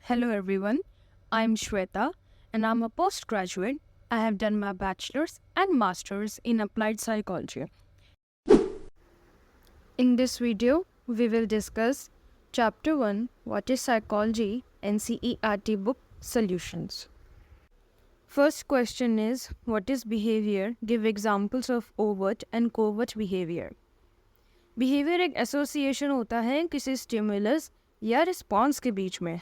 Hello everyone, I'm Shweta and I'm a postgraduate. I have done my bachelor's and master's in applied psychology. In this video, we will discuss Chapter 1 What is Psychology NCERT book solutions. First question is what is behavior? Give examples of overt and covert behavior. Behavior एक association होता है किसी stimulus या response के बीच में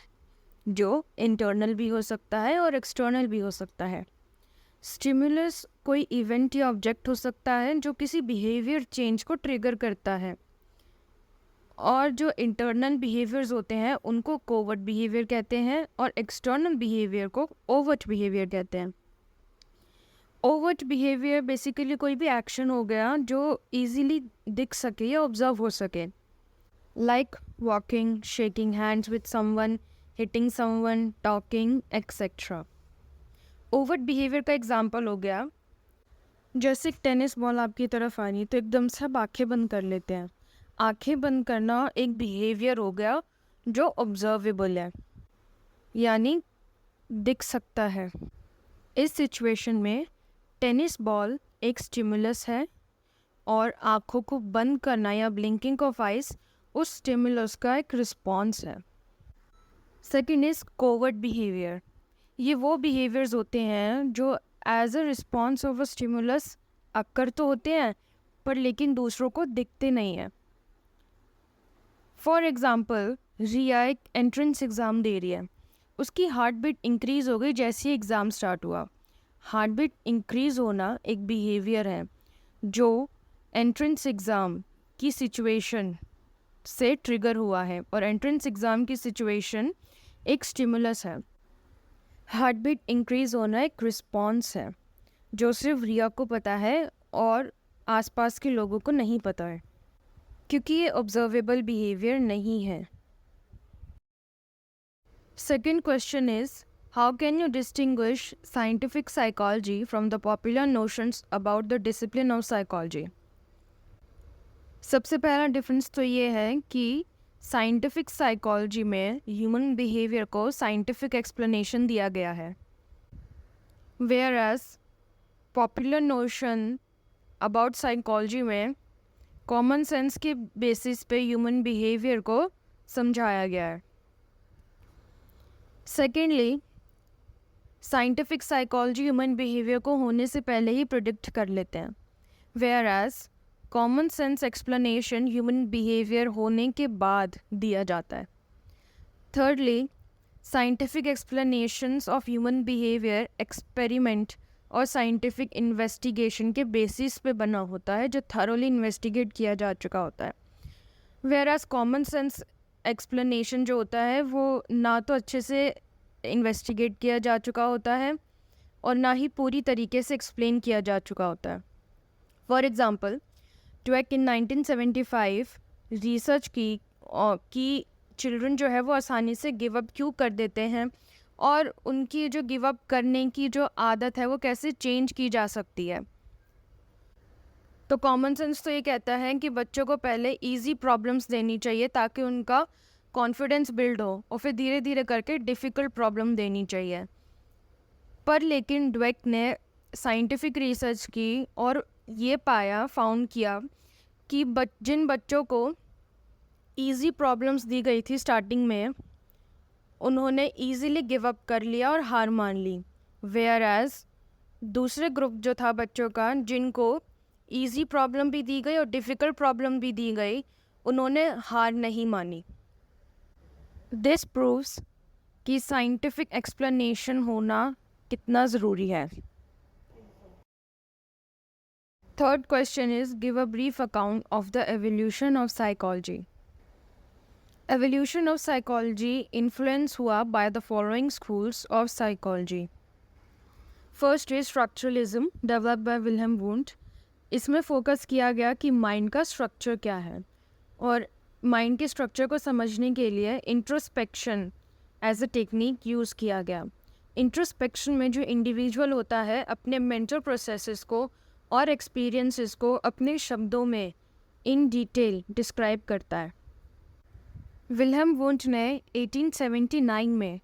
जो internal भी हो सकता है और एक्सटर्नल भी हो सकता है. स्टिमुलस कोई इवेंट या ऑब्जेक्ट हो सकता है जो किसी बिहेवियर चेंज को ट्रिगर करता है, और जो इंटरनल बिहेवियर्स होते हैं उनको कोवर्ट बिहेवियर कहते हैं और एक्सटर्नल बिहेवियर को ओवर्ट बिहेवियर कहते हैं. ओवर्ट बिहेवियर बेसिकली कोई भी एक्शन हो गया जो इजीली दिख सके या ऑब्जर्व हो सके, like walking, shaking hands with someone, hitting someone, talking etcetera. Overt behaviour का एग्जाम्पल हो गया जैसे एक टेनिस बॉल आपकी तरफ आ रही तो एकदम से आप आंखें बंद कर लेते हैं. आंखें बंद करना एक बिहेवियर हो गया जो ऑब्जर्वेबल है, यानी दिख सकता है. इस सिचुएशन में टेनिस बॉल एक स्टिमुलस है और आँखों को बंद करना या ब्लिंकिंग ऑफ आइज उस स्टिमुलस का एक रिस्पॉन्स है. Second is covert behaviour. ये वो बिहेवियर्स होते हैं जो as a response of a stimulus occur तो होते हैं पर लेकिन दूसरों को दिखते नहीं हैं. फॉर एग्ज़ाम्पल, रिया एक एंट्रेंस एग्ज़ाम दे रही है, उसकी हार्ट बीट इंक्रीज़ हो गई जैसे ही एग्ज़ाम स्टार्ट हुआ. हार्ट बीट इंक्रीज़ होना एक बिहेवियर है जो एंट्रेंस एग्ज़ाम की सिचुएशन से ट्रिगर हुआ है और एंट्रेंस एग्ज़ाम की सिचुएशन एक स्टिमुलस है. हार्ट बीट इंक्रीज़ होना एक रिस्पॉन्स है जो सिर्फ रिया को पता है और आसपास के लोगों को नहीं पता है क्योंकि ये ऑब्जर्वेबल बिहेवियर नहीं है. Second question is how can you distinguish scientific psychology from the popular notions about the discipline of psychology. सबसे पहला डिफरेंस तो ये है कि साइंटिफिक साइकोलॉजी में ह्यूमन बिहेवियर को साइंटिफिक एक्सप्लेनेशन दिया गया है, whereas popular notion about psychology में कॉमन सेंस के बेसिस पे ह्यूमन बिहेवियर को समझाया गया है. Secondly, scientific psychology human behaviour को होने से पहले ही प्रिडिक्ट कर लेते हैं, whereas common sense explanation human behaviour होने के बाद दिया जाता है. Thirdly, scientific explanations of human behaviour experiment और साइंटिफिक इन्वेस्टिगेशन के बेसिस पे बना होता है जो थरोली इन्वेस्टिगेट किया जा चुका होता है, whereas common sense explanation जो होता है वो ना तो अच्छे से इन्वेस्टिगेट किया जा चुका होता है और ना ही पूरी तरीके से एक्सप्लेन किया जा चुका होता है. फॉर एग्ज़ाम्पल, ट्वेक इन 1975 रिसर्च की कि चिल्ड्रन जो है वो आसानी से गिव अप क्यों कर देते हैं और उनकी जो गिव अप करने की जो आदत है वो कैसे चेंज की जा सकती है. तो कॉमन सेंस तो ये कहता है कि बच्चों को पहले इजी प्रॉब्लम्स देनी चाहिए ताकि उनका कॉन्फिडेंस बिल्ड हो और फिर धीरे धीरे करके डिफ़िकल्ट प्रॉब्लम देनी चाहिए. पर लेकिन ड्वेक ने साइंटिफिक रिसर्च की और ये फाउंड किया कि जिन बच्चों को इजी प्रॉब्लम्स दी गई थी स्टार्टिंग में, उन्होंने इजीली गिव अप कर लिया और हार मान ली, वेयर एज दूसरे ग्रुप जो था बच्चों का जिनको इजी प्रॉब्लम भी दी गई और डिफ़िकल्ट प्रॉब्लम भी दी गई, उन्होंने हार नहीं मानी. दिस प्रूव्स कि साइंटिफिक एक्सप्लेनेशन होना कितना ज़रूरी है. Third question is give a brief account of the evolution of psychology. Evolution of psychology influence हुआ by the following schools of psychology. First is structuralism develop by Wilhelm Wundt. इसमें focus किया गया कि mind का structure क्या है और mind के स्ट्रक्चर को समझने के लिए introspection as a technique use किया गया. इंट्रोस्पेक्शन में जो इंडिविजुअल होता है अपने मेंटल प्रोसेसेस को और एक्सपीरियंसेस को अपने शब्दों में इन डिटेल डिस्क्राइब करता है. विल्हेम वुंट ने 1879 में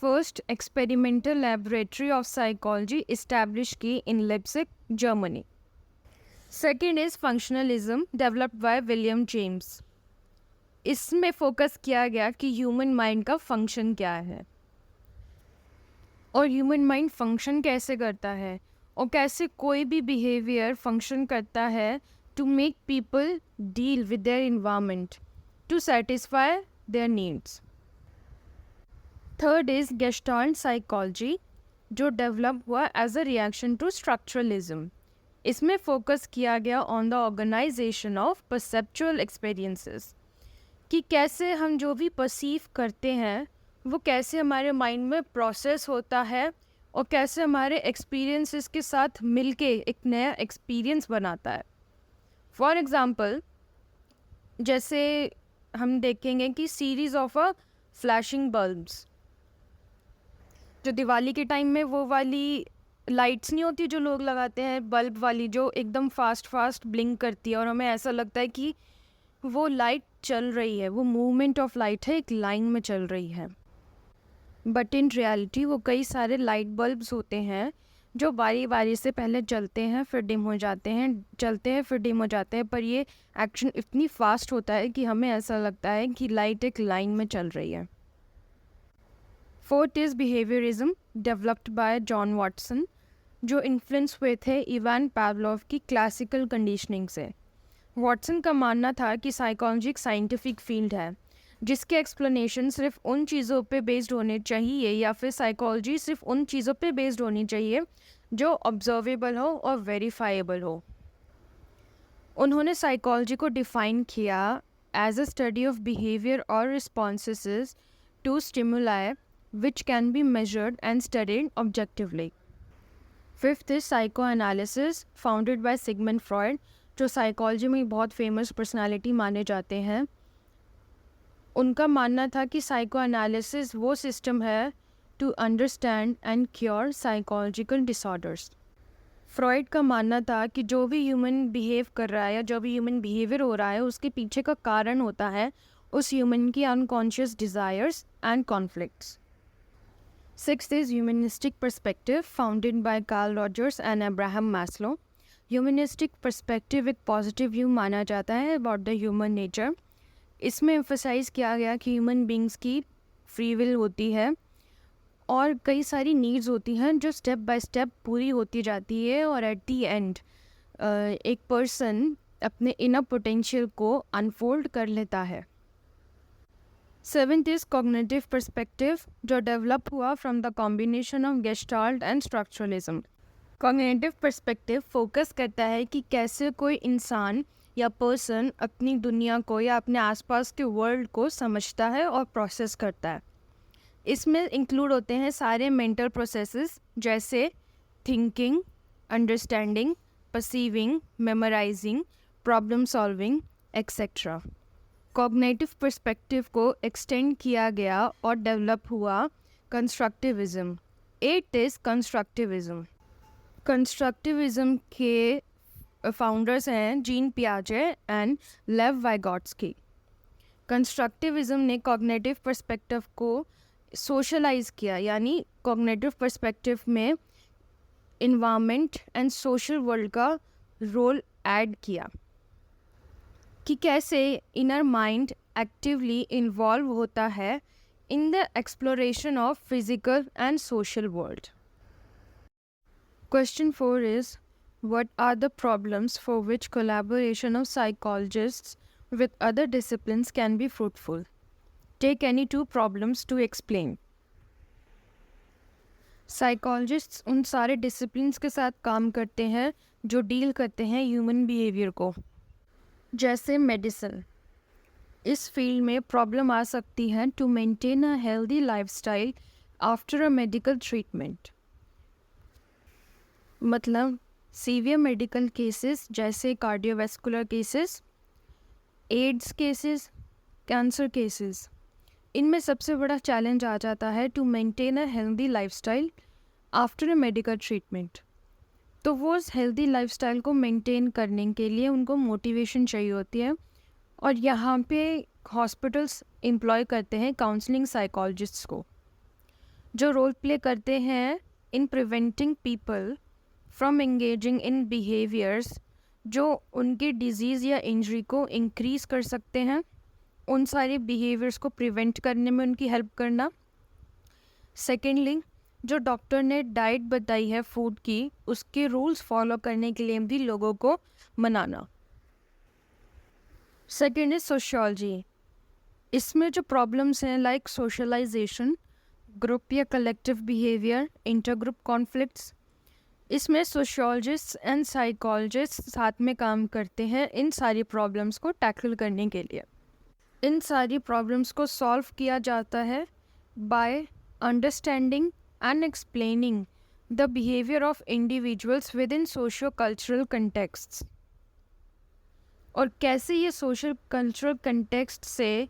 first experimental laboratory of psychology establish की in Leipzig, Germany. Second is functionalism developed by William James. इसमें फोकस किया गया कि ह्यूमन माइंड का फंक्शन क्या है और ह्यूमन माइंड फंक्शन कैसे करता है और कैसे कोई भी बिहेवियर फंक्शन करता है to make people deal with their environment to satisfy their needs. Third is gestalt psychology, जो डेवलप हुआ as a reaction to structuralism. इसमें फोकस किया गया on the organisation of perceptual experiences, कि कैसे हम जो भी परसीव करते हैं वो कैसे हमारे माइंड में प्रोसेस होता है और कैसे हमारे एक्सपीरियंसेस के साथ मिलके एक नया एक्सपीरियंस बनाता है। फॉर एग्ज़ाम्पल, जैसे हम देखेंगे कि series of a flashing bulbs, जो दिवाली के टाइम में वो वाली लाइट्स नहीं होती जो लोग लगाते हैं, बल्ब वाली जो एकदम फास्ट ब्लिंक करती है और हमें ऐसा लगता है कि वो लाइट चल रही है, वो मूवमेंट ऑफ लाइट है, एक लाइन में चल रही है। बट इन रियलिटी वो कई सारे लाइट बल्ब्स होते हैं जो बारी बारी से पहले चलते हैं फिर डिम हो जाते हैं, चलते हैं फिर डिम हो जाते हैं, पर ये एक्शन इतनी फास्ट होता है कि हमें ऐसा लगता है कि लाइट एक लाइन में चल रही है। Fourth is behaviourism developed by John Watson, जो इन्फ्लुएंस हुए थे इवान पावलोव की क्लासिकल कंडीशनिंग से। वॉटसन का मानना था कि साइकोलॉजी एक साइंटिफिक फील्ड है जिसके एक्सप्लेनेशन सिर्फ उन चीज़ों पे बेस्ड होने चाहिए, या फिर साइकोलॉजी सिर्फ उन चीज़ों पे बेस्ड होनी चाहिए जो ऑब्जर्वेबल हो और वेरीफाइबल हो। उन्होंने साइकोलॉजी को डिफ़ाइन किया as a study of behaviour और responses to stimuli which can be measured and studied objectively. Fifth is psycho analysis founded by Sigmund Freud, जो साइकोलॉजी में बहुत फेमस पर्सनालिटी माने जाते हैं। उनका मानना था कि साइको एनालिसिस वो सिस्टम है to understand and cure psychological disorders. Freud का मानना था कि जो भी ह्यूमन बिहेव कर रहा है या जो भी ह्यूमन बिहेवियर हो रहा है उसके पीछे का कारण होता है उस ह्यूमन की unconscious desires and conflicts. Sixth is humanistic perspective founded by Karl Rogers and Abraham Maslow. Humanistic perspective एक पॉजिटिव व्यू माना जाता है अबाउट द ह्यूमन नेचर। इसमें एम्फसाइज़ किया गया कि ह्यूमन बींग्स की फ्री विल होती है और कई सारी नीड्स होती हैं जो स्टेप बाय स्टेप पूरी होती जाती है और एट दी एंड एक पर्सन अपने इनर पोटेंशियल को अनफोल्ड कर लेता है। सेवेंथ इज कॉग्निटिव पर्सपेक्टिव, जो डेवलप हुआ from the combination of gestalt and structuralism. Cognitive perspective focus करता है कि कैसे कोई इंसान या पर्सन अपनी दुनिया को या अपने आसपास के वर्ल्ड को समझता है और प्रोसेस करता है। इसमें इंक्लूड होते हैं सारे मेंटल प्रोसेसेस जैसे thinking, understanding, perceiving, memorising, problem solving etcetera. Cognitive perspective को एक्सटेंड किया गया और डेवलप हुआ constructivism. It is constructivism. Constructivism के फाउंडर्स हैं जीन पियाजे एंड लेव वाइगॉट्स्की। कंस्ट्रक्टिविज्म ने कॉग्निटिव पर्सपेक्टिव को सोशलाइज किया, यानी कॉग्निटिव पर्सपेक्टिव में इन्वायरमेंट एंड सोशल वर्ल्ड का रोल ऐड किया कि कैसे इनर माइंड एक्टिवली इन्वॉल्व होता है in the exploration of physical and social world. Question 4 is, what are the problems for which collaboration of psychologists with other disciplines can be fruitful? Take any two problems to explain. Psychologists उन सारे disciplines के साथ काम करते हैं जो deal करते हैं ह्यूमन बिहेवियर को, जैसे मेडिसिन। इस फील्ड में प्रॉब्लम आ सकती है to maintain a healthy lifestyle after a medical treatment. मतलब सीवियर मेडिकल केसेस जैसे cardiovascular cases, AIDS cases, cancer cases, इनमें सबसे बड़ा चैलेंज आ जाता है to maintain a healthy lifestyle after a medical treatment. तो वो उस हेल्दी लाइफस्टाइल को मेंटेन करने के लिए उनको मोटिवेशन चाहिए होती है, और यहाँ पे हॉस्पिटल्स एम्प्लॉय करते हैं काउंसलिंग साइकोलॉजिस्ट्स को। जो रोल प्ले करते हैं in preventing people from engaging in behaviours जो उनकी डिजीज़ या इंजरी को इंक्रीज़ कर सकते हैं, उन सारे बिहेवियर्स को प्रिवेंट करने में उनकी हेल्प करना। सेकेंडली, जो डॉक्टर ने डाइट बताई है फूड की, उसके रूल्स फॉलो करने के लिए भी लोगों को मनाना। Second is sociology. इसमें जो प्रॉब्लम्स हैं लाइक सोशलाइजेशन, ग्रुप या कलेक्टिव बिहेवियर, इंटरग्रुप कॉन्फ्लिक्ट्स, इसमें सोशियोलॉजिस्ट एंड साइकोलॉजिस्ट साथ में काम करते हैं इन सारी प्रॉब्लम्स को टैकल करने के लिए। इन सारी प्रॉब्लम्स को सॉल्व किया जाता है by understanding and explaining the behaviour of individuals within socio cultural contexts, और कैसे ये सोशल कल्चरल कंटेक्स्ट से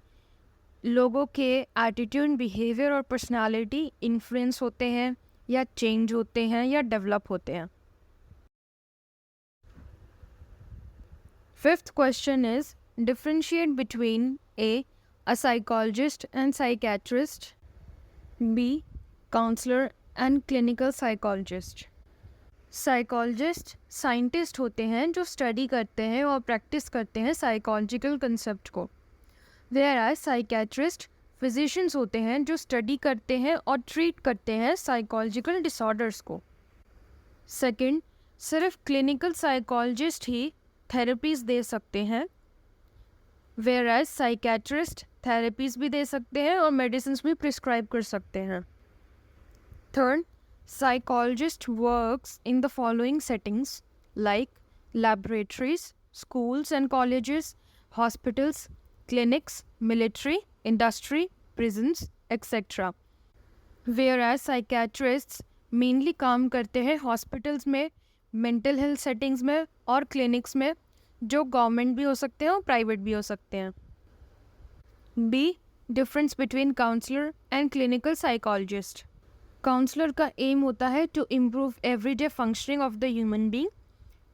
लोगों के एटीट्यूड, बिहेवियर और पर्सनालिटी इन्फ्लुएंस होते हैं या चेंज होते हैं या डेवलप होते हैं। Fifth question is differentiate between a psychologist and psychiatrist, b counselor and clinical psychologist। Psychologist scientist होते हैं जो स्टडी करते हैं और प्रैक्टिस करते हैं साइकोलॉजिकल कंसेप्ट को, वेयर साइकियाट्रिस्ट फिजिशियंस होते हैं जो स्टडी करते हैं और ट्रीट करते हैं साइकोलॉजिकल डिसऑर्डर्स को। सेकंड, सिर्फ क्लिनिकल साइकोलॉजिस्ट ही थेरेपीज दे सकते हैं, वेयर साइकियाट्रिस्ट थेरेपीज भी दे सकते हैं और मेडिसिन भी प्रिस्क्राइब कर सकते हैं। Third, psychologist works in the following settings like laboratories, schools and colleges, hospitals, clinics, military, industry, prisons, etc. Whereas psychiatrists mainly काम करते हैं हॉस्पिटल्स में, मेंटल हेल्थ सेटिंग्स में और क्लिनिक्स में, जो गवर्नमेंट भी हो सकते हैं और प्राइवेट भी हो सकते हैं। B, difference between counsellor and clinical psychologist. Counsellor का एम होता है to improve everyday functioning of the human being.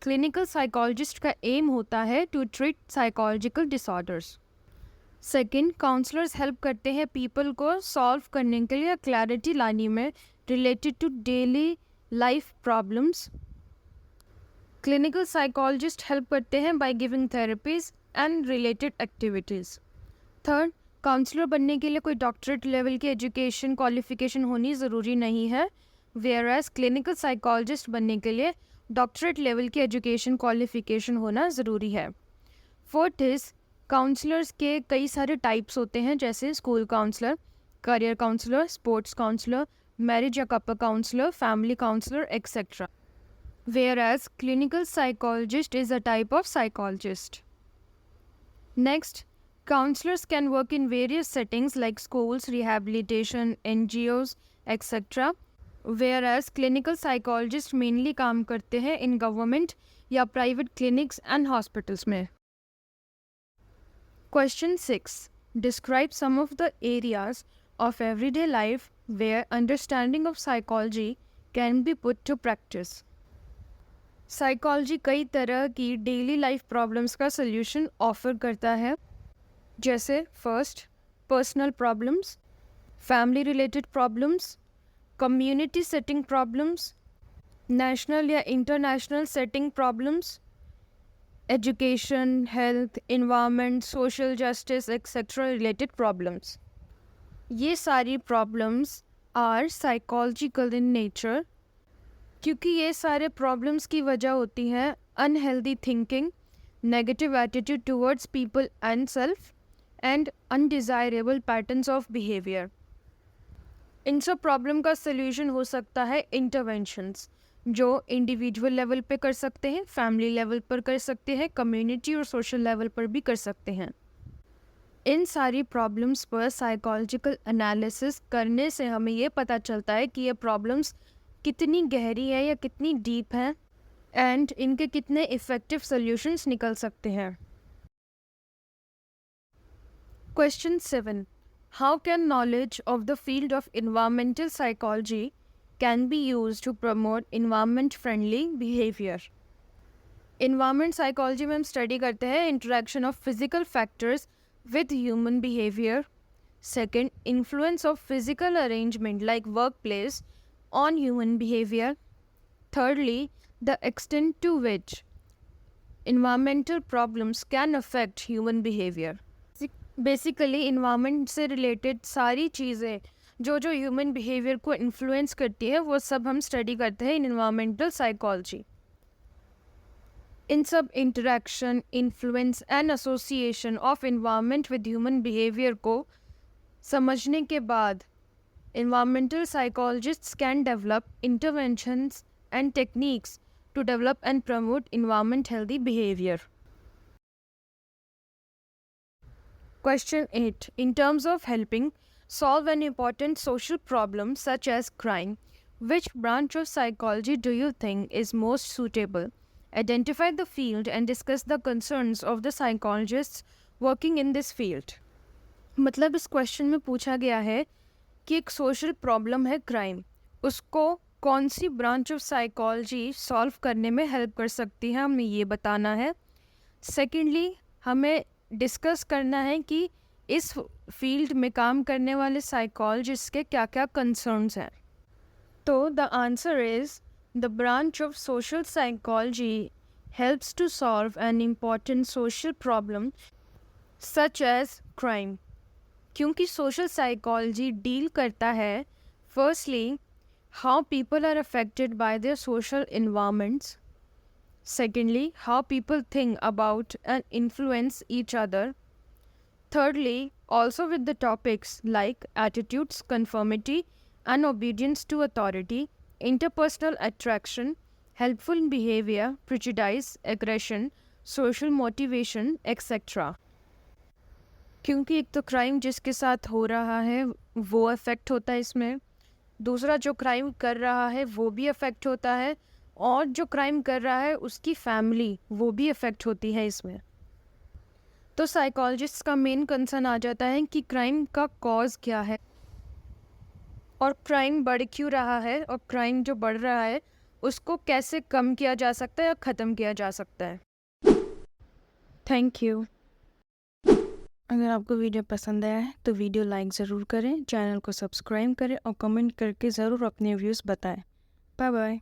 Clinical psychologist का एम होता है to treat psychological disorders. Second, counsellors help करते हैं पीपल को सॉल्व करने के लिए, क्लैरिटी लाने में related to daily life problems. Clinical psychologist help करते हैं by giving therapies and related activities. Third, counsellor बनने के लिए कोई डॉक्टरेट लेवल की एजुकेशन क्वालिफिकेशन होनी ज़रूरी नहीं है, वेयरएज क्लिनिकल साइकोलॉजिस्ट बनने के लिए डॉक्टरेट लेवल की एजुकेशन क्वालिफिकेशन होना ज़रूरी है। फोर्थ इज़, काउंसलर्स के कई सारे टाइप्स होते हैं, जैसे school counsellor, career counsellor, sports counsellor, marriage या couple counsellor, family counsellor etcetera, whereas clinical psychologist is a type of psychologist. Next, counselors can work in various settings like schools, rehabilitation, NGOs, etc. Whereas clinical psychologists mainly काम करते हैं in government या private clinics and hospitals में। Question 6. Describe some of the areas of everyday life where understanding of psychology can be put to practice. Psychology कई तरह की daily life problems का solution offer करता है, जैसे first, personal problems, family related problems, community setting problems, national या international setting problems, education, health, environment, social justice etcetera related problems. ये सारी problems are psychological in nature, क्योंकि ये सारे प्रॉब्लम्स की वजह होती है unhealthy thinking, negative attitude towards people and self and undesirable patterns of behaviour. इन सब प्रॉब्लम का सल्यूशन हो सकता है इंटरवेंशंस, जो इंडिविजुअल लेवल पे कर सकते हैं, फैमिली लेवल पर कर सकते हैं, कम्युनिटी और सोशल लेवल पर भी कर सकते हैं। इन सारी प्रॉब्लम्स पर साइकोलॉजिकल एनालिसिस करने से हमें ये पता चलता है कि ये प्रॉब्लम्स कितनी गहरी है या कितनी डीप हैं एंड इनके कितने इफ़ेक्टिव सल्यूशंस निकल सकते हैं। Question 7. How can knowledge of the field of environmental psychology can be used to promote environment-friendly behavior? Environment psychology में हम स्टडी करते हैं interaction of physical factors with human behavior, Second, influence of physical arrangement like workplace on human behavior. Thirdly, the extent to which environmental problems can affect human behavior. Basically environment से related सारी चीज़ें जो जो human behaviour को influence करती है वो सब हम स्टडी करते हैं इन इन्वायरमेंटल साइकोलॉजी. इन सब interaction, influence and association of environment with human behaviour को समझने के बाद environmental psychologists can develop interventions and techniques to develop and promote environment healthy behavior. Question 8. In terms of helping solve an important social problem such as crime, which branch of psychology do you think is most suitable? Identify the field and discuss the concerns of the psychologists working in this field. मतलब इस question में पूछा गया है कि एक social problem है crime, उसको कौन सी ब्रांच ऑफ साइकोलॉजी सॉल्व करने में हेल्प कर सकती है, हमें ये बताना है. सेकेंडली, हमें डिस्कस करना है कि इस फील्ड में काम करने वाले साइकोलॉजिस्ट के क्या क्या कंसर्न्स हैं. तो the answer is the branch of social psychology helps to solve an important social problem such as crime. क्योंकि सोशल साइकोलॉजी डील करता है firstly how people are affected by their social environments, secondly how people think about and influence each other, thirdly also with the topics like attitudes, conformity and obedience to authority, interpersonal attraction, helpful behavior, prejudice, aggression, social motivation, etc. क्योंकि एक तो crime जिसके साथ हो रहा है वो affect होता है इसमें, दूसरा जो क्राइम कर रहा है वो भी अफेक्ट होता है, और जो क्राइम कर रहा है उसकी फैमिली वो भी अफेक्ट होती है इसमें. तो साइकोलॉजिस्ट का मेन कंसर्न आ जाता है कि क्राइम का कॉज क्या है और क्राइम बढ़ क्यों रहा है, और क्राइम जो बढ़ रहा है उसको कैसे कम किया जा सकता है या ख़त्म किया जा सकता है. Thank you. अगर आपको वीडियो पसंद आया है तो वीडियो लाइक ज़रूर करें, चैनल को सब्सक्राइब करें और कमेंट करके ज़रूर अपने व्यूज़ बताएं. Bye bye.